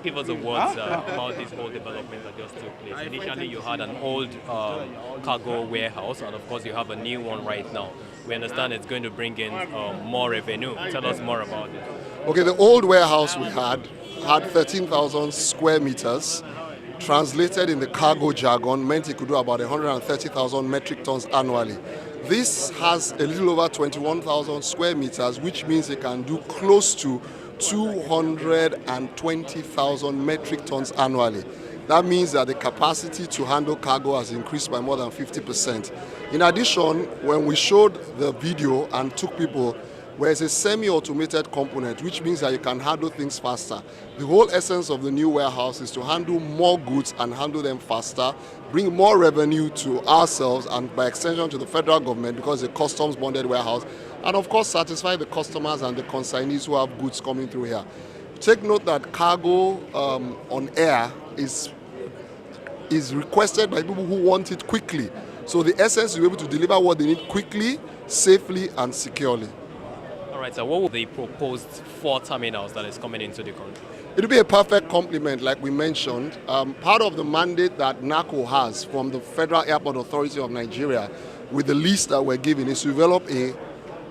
just give us a words about this whole development that just took place. Initially, you had an old cargo warehouse, and of course, you have a new one right now. We understand it's going to bring in more revenue. Tell us more about it. Okay, the old warehouse we had 13,000 square meters. Translated in the cargo jargon, meant it could do about 130,000 metric tons annually. This has a little over 21,000 square meters, which means it can do close to 220,000 metric tons annually. That means that the capacity to handle cargo has increased by more than 50%. In addition, when we showed the video and took people, where it's a semi-automated component, which means that you can handle things faster. The whole essence of the new warehouse is to handle more goods and handle them faster, bring more revenue to ourselves and by extension to the federal government because it's a customs-bonded warehouse, and of course satisfy the customers and the consignees who have goods coming through here. Take note that cargo on air is requested by people who want it quickly. So the essence is to be able to deliver what they need quickly, safely, and securely. All right, so what will the proposed 4 terminals that is coming into the country? It will be a perfect complement, like we mentioned. Part of the mandate that NACO has from the Federal Airport Authority of Nigeria, with the list that we're given, is to develop a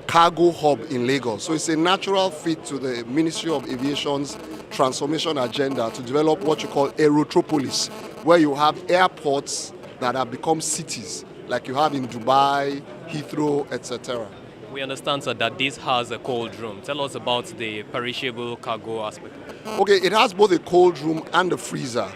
cargo hub in Lagos. So it's a natural fit to the Ministry of Aviation's transformation agenda to develop what you call aerotropolis, where you have airports that have become cities, like you have in Dubai, Heathrow, etc. We understand, sir, that this has a cold room. Tell us about the perishable cargo aspect. Okay, it has both a cold room and a freezer.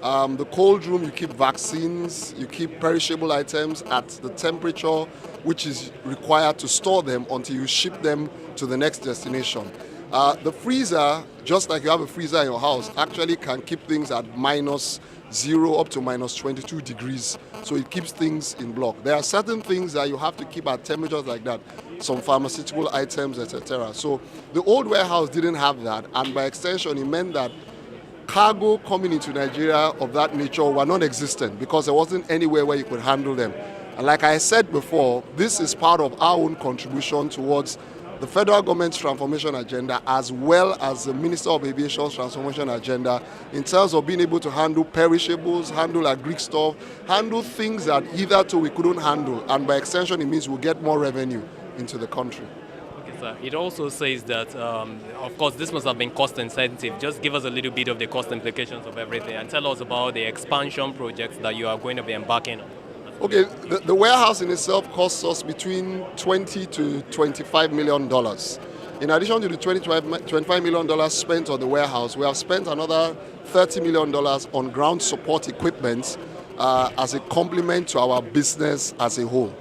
The cold room, you keep vaccines, you keep perishable items at the temperature which is required to store them until you ship them to the next destination. The freezer, just like you have a freezer in your house, actually can keep things at -0 up to -22 degrees. So it keeps things in block. There are certain things that you have to keep at temperatures like that, some pharmaceutical items, etc. So the old warehouse didn't have that, and by extension, it meant that cargo coming into Nigeria of that nature were non-existent because there wasn't anywhere where you could handle them. And like I said before, this is part of our own contribution towards the federal government's transformation agenda, as well as the Minister of Aviation's transformation agenda, in terms of being able to handle perishables, handle agri stuff, handle things that hitherto we couldn't handle. And by extension, it means we'll get more revenue into the country. Okay, sir. It also says that, of course, this must have been cost incentive. Just give us a little bit of the cost implications of everything and tell us about the expansion projects that you are going to be embarking on. Okay, the warehouse in itself costs us between $20 to $25 million. In addition to the $25 million spent on the warehouse, we have spent another $30 million on ground support equipment as a complement to our business as a whole.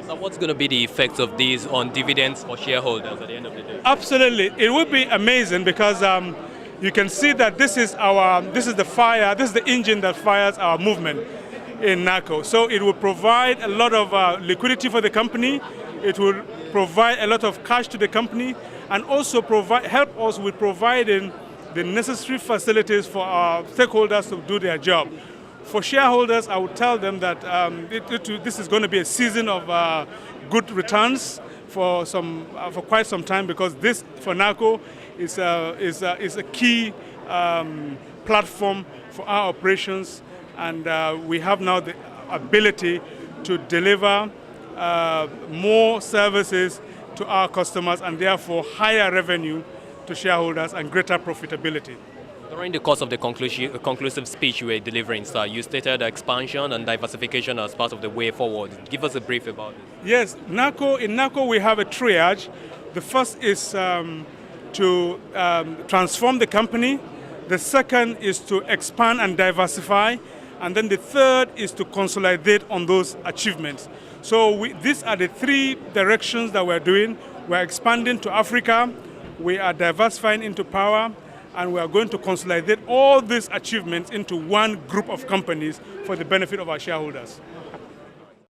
So what's going to be the effect of these on dividends for shareholders at the end of the day? Absolutely. It would be amazing because you can see that this is the engine that fires our movement in NACO. So it will provide a lot of liquidity for the company. It will provide a lot of cash to the company, and also help us with providing the necessary facilities for our stakeholders to do their job. For shareholders, I would tell them that this is going to be a season of good returns for quite some time, because this, for NACO, is a key platform for our operations. And we have now the ability to deliver more services to our customers, and therefore higher revenue to shareholders and greater profitability. During the course of the conclusive speech you were delivering, sir, you stated expansion and diversification as part of the way forward. Give us a brief about it. Yes, in NACO we have a triage. The first is to transform the company. The second is to expand and diversify. And then the third is to consolidate on those achievements. So these are the 3 directions that we're doing. We're expanding to Africa, we are diversifying into power, and we are going to consolidate all these achievements into one group of companies for the benefit of our shareholders.